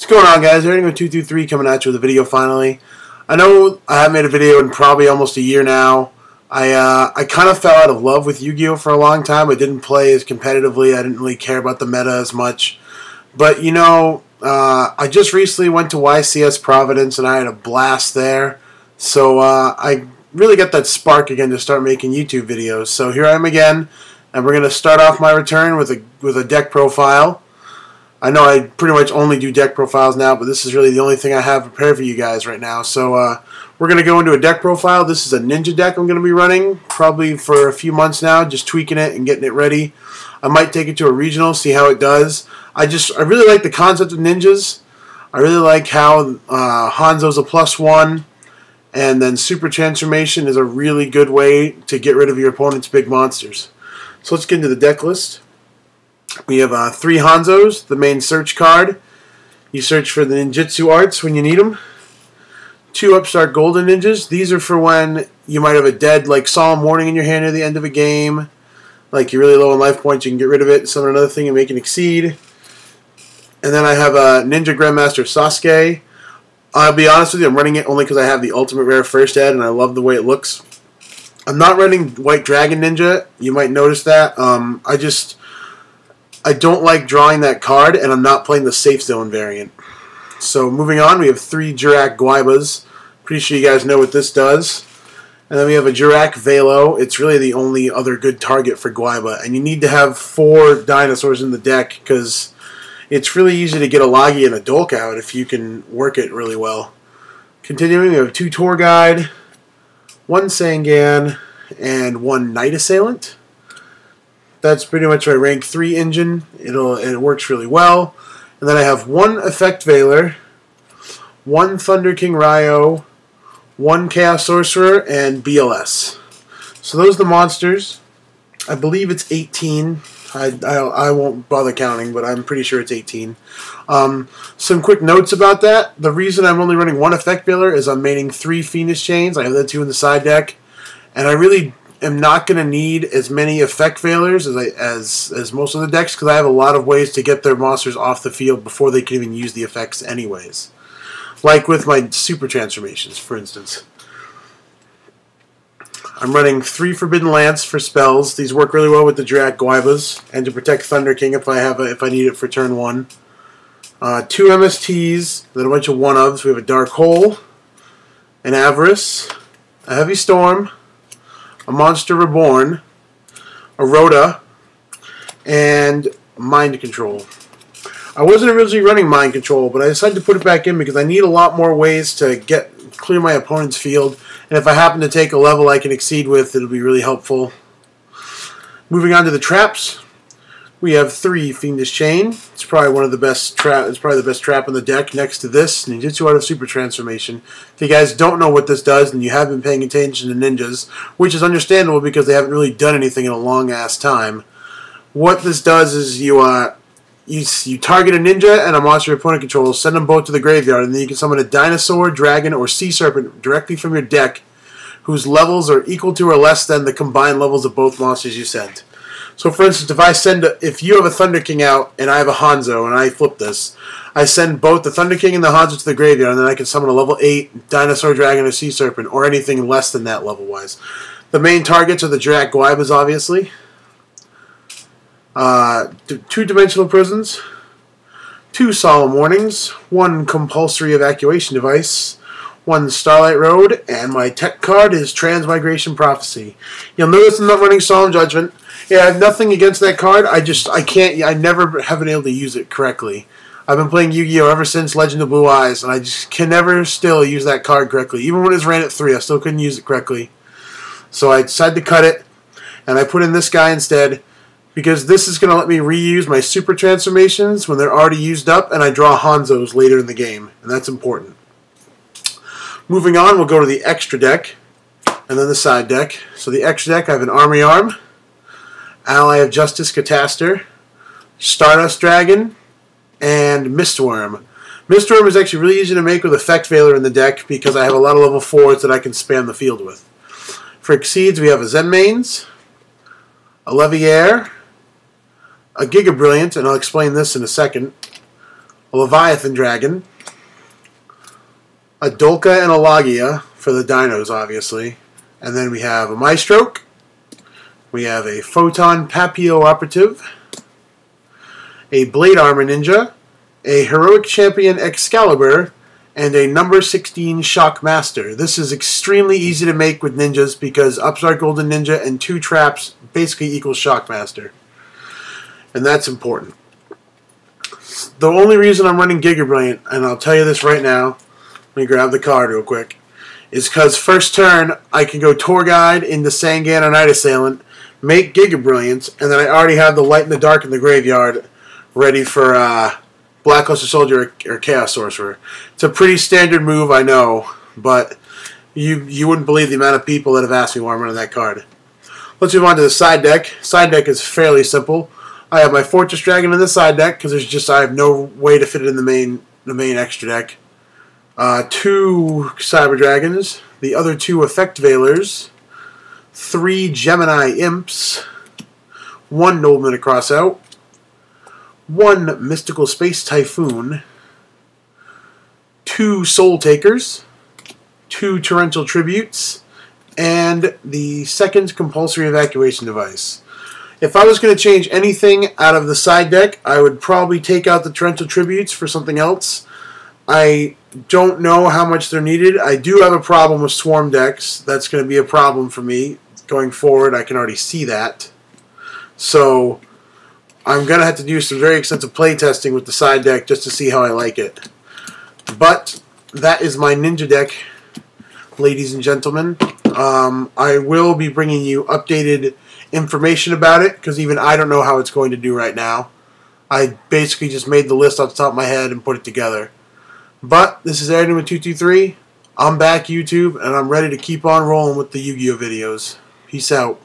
What's going on, guys? Aaronigma 223 coming at you with a video finally. I know I haven't made a video in probably almost a year now. I kind of fell out of love with Yu-Gi-Oh for a long time. I didn't play as competitively. I didn't really care about the meta as much. But, you know, I just recently went to YCS Providence and I had a blast there. So I really got that spark again to start making YouTube videos. So here I am again, and we're going to start off my return with a deck profile. I know I pretty much only do deck profiles now, but this is really the only thing I have prepared for you guys right now. So we're going to go into a deck profile. This is a ninja deck I'm going to be running probably for a few months now, just tweaking it and getting it ready. I might take it to a regional, see how it does. I really like the concept of ninjas. I really like how Hanzo's a +1, and then Super Transformation is a really good way to get rid of your opponent's big monsters. So let's get into the deck list. We have 3 Hanzos, the main search card. You search for the ninjutsu arts when you need them. 2 Upstart Golden Ninjas. These are for when you might have a dead, like, Solemn Warning in your hand at the end of a game. Like, you're really low on life points, you can get rid of it, summon another thing and make an Exceed. And then I have a Ninja Grandmaster Sasuke. I'll be honest with you, I'm running it only because I have the Ultimate Rare First Ed, and I love the way it looks. I'm not running White Dragon Ninja. You might notice that. I don't like drawing that card, and I'm not playing the Safe Zone variant. So moving on, we have 3 Jurak Guaibas. Pretty sure you guys know what this does. And then we have a Jurak Velo. It's really the only other good target for Guaiba. And you need to have 4 dinosaurs in the deck because it's really easy to get a Lagi and a Dolk out if you can work it really well. Continuing, we have 2 Tour Guide, 1 Sangan, and 1 Night Assailant. That's pretty much my rank 3 engine. It works really well. And then I have 1 Effect Veiler, 1 Thunder King Ryo, 1 Chaos Sorcerer, and BLS. So those are the monsters. I believe it's 18. I won't bother counting, but I'm pretty sure it's 18. Some quick notes about that. The reason I'm only running 1 Effect Veiler is I'm maining 3 Fiendish Chains. I have the 2 in the side deck. And I really am not going to need as many Effect Veilers as most of the decks because I have a lot of ways to get their monsters off the field before they can even use the effects anyways. Like with my Super Transformations, for instance. I'm running 3 Forbidden Lance for spells. These work really well with the Jurak Guaibas and to protect Thunder King if I need it for turn 1. 2 MSTs, then a bunch of 1-ofs. We have a Dark Hole, an Avarice, a Heavy Storm, a Monster Reborn, a Rhoda, and Mind Control. I wasn't originally running Mind Control, but I decided to put it back in because I need a lot more ways to clear my opponent's field, and if I happen to take a level I can exceed with, it'll be really helpful. Moving on to the traps, we have 3 Fiendish Chain. It's probably one of the best It's probably the best trap in the deck next to this Ninjutsu Art of Super Transformation. If you guys don't know what this does, then you have been paying attention to ninjas, which is understandable because they haven't really done anything in a long ass time. What this does is you target a ninja and a monster your opponent controls, send them both to the graveyard, and then you can summon a dinosaur, dragon, or sea serpent directly from your deck, whose levels are equal to or less than the combined levels of both monsters you sent. So, for instance, if you have a Thunder King out and I have a Hanzo and I flip this, I send both the Thunder King and the Hanzo to the graveyard, and then I can summon a level 8 Dinosaur, Dragon, or Sea Serpent, or anything less than that level-wise. The main targets are the Jurak Guaibas, obviously. 2 Dimensional Prisons, 2 Solemn Warnings, 1 Compulsory Evacuation Device, 1 Starlight Road, and my tech card is Transmigration Prophecy. You'll notice I'm not running Solemn Judgment. Yeah, I have nothing against that card. I never have been able to use it correctly. I've been playing Yu-Gi-Oh! Ever since Legend of Blue Eyes, and I just can never still use that card correctly. Even when it's ran at 3, I still couldn't use it correctly. So I decided to cut it, and I put in this guy instead, because this is going to let me reuse my Super Transformations when they're already used up, and I draw Hanzos later in the game, and that's important. Moving on, we'll go to the extra deck, and then the side deck. So the extra deck, I have an Army Arm, Ally of Justice Cataster, Stardust Dragon, and Mistworm. Mistworm is actually really easy to make with Effect Veiler in the deck because I have a lot of level 4s that I can spam the field with. For Exceeds, we have a Zenmaines, a Leviair, a Giga Brilliant, and I'll explain this in a second, a Leviathan Dragon, a Dolka and a Logia for the dinos, obviously. And then we have a Maestroke. We have a Photon Papio Operative, a Blade Armor Ninja, a Heroic Champion Excalibur, and a number 16 Shockmaster. This is extremely easy to make with ninjas because Upstart Golden Ninja and 2 traps basically equals Shockmaster. And that's important. The only reason I'm running Giga Brilliant, and I'll tell you this right now, let me grab the card real quick, is because first turn I can go Tour Guide into Sangan or Night Assailant, make Giga Brilliance, and then I already have the Light in the Dark in the graveyard ready for Blackluster Soldier or Chaos Sorcerer. It's a pretty standard move, I know, but you wouldn't believe the amount of people that have asked me why I'm running that card. Let's move on to the side deck. Side deck is fairly simple. I have my Fortress Dragon in the side deck because I have no way to fit it in the main extra deck. 2 Cyber Dragons, the other 2 Effect Veilers, 3 Gemini Imps, 1 Nobleman Crossout, 1 Mystical Space Typhoon, 2 Soul Takers, 2 Torrential Tributes, and the second Compulsory Evacuation Device. If I was going to change anything out of the side deck, I would probably take out the Torrential Tributes for something else. I don't know how much they're needed. I do have a problem with Swarm decks. That's going to be a problem for me going forward. I can already see that. So I'm going to have to do some very extensive play testing with the side deck just to see how I like it. But that is my Ninja deck, ladies and gentlemen. I will be bringing you updated information about it because even I don't know how it's going to do right now. I basically just made the list off the top of my head and put it together. But this is Aaronigma 223. I'm back, YouTube, and I'm ready to keep on rolling with the Yu-Gi-Oh videos. Peace out.